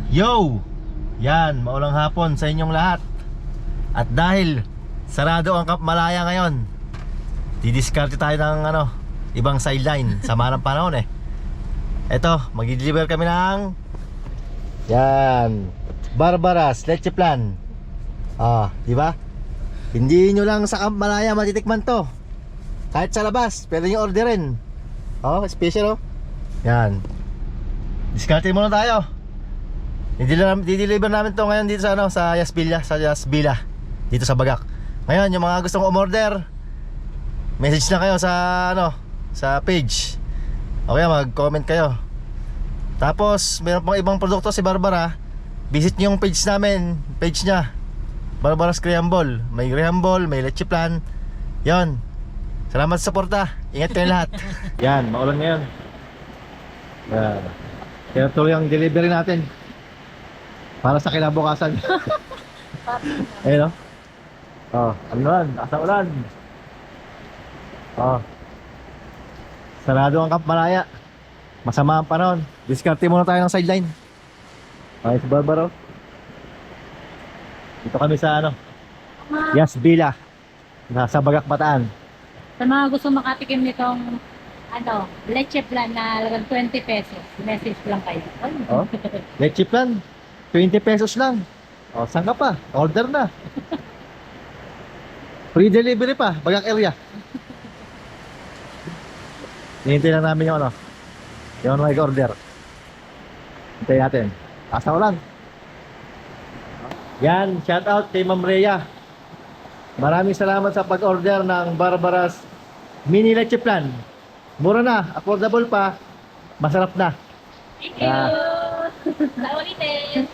Yo! Yan, maulang hapon sa inyong lahat. At dahil sarado ang Camp Malaya ngayon, didiskarte tayo ng ibang sideline. Sama ng panahon eh. Eto, mag-deliver kami ng yan, Barbaras Leche Plan. Di ba? Hindi nyo lang sa Camp Malaya matitikman to. Kahit sa labas, pwede nyo orderin. Special Yan. Diskarte muna tayo. I-deliver namin to ngayon dito sa Yasbila, dito sa Bagak. Ngayon, yung mga gustong umorder, message na kayo sa page. Okay, mag-comment kayo. Tapos, meron pang ibang produkto si Barbara. Visit nyo yung page namin, page niya, Barbara's Graham Ball. May Graham Ball, may Leche Plan. Yon. Salamat sa suporta. Ingat kayo lahat. Yan, maulan ngayon. Yan. Kaya tuloy ang delivery natin para sa kinabukasan. Ayun ano yan? Asa ulan. Sarado ang Camp Malaya. Masama ang panahon. Diskarte muna tayo ng sideline. Si Barbaro. Dito kami sa Yasbila, sa Bagak, Bataan. Sa mga gusto makatikim nitong Leche Plan na halagang 20 pesos, message lang kayo. Leche Plan 20 pesos lang. Saan ka pa? Order na. Free delivery pa, Bagak area. Hinihintay lang namin yung mag-order. Hintayin natin. Asa ulan. Yan, shout out kay Ma'am Rhea. Maraming salamat sa pag-order ng Barbaras Mini Leche Plan. Mura na, affordable pa, masarap na. Thank you! Sa ulitin!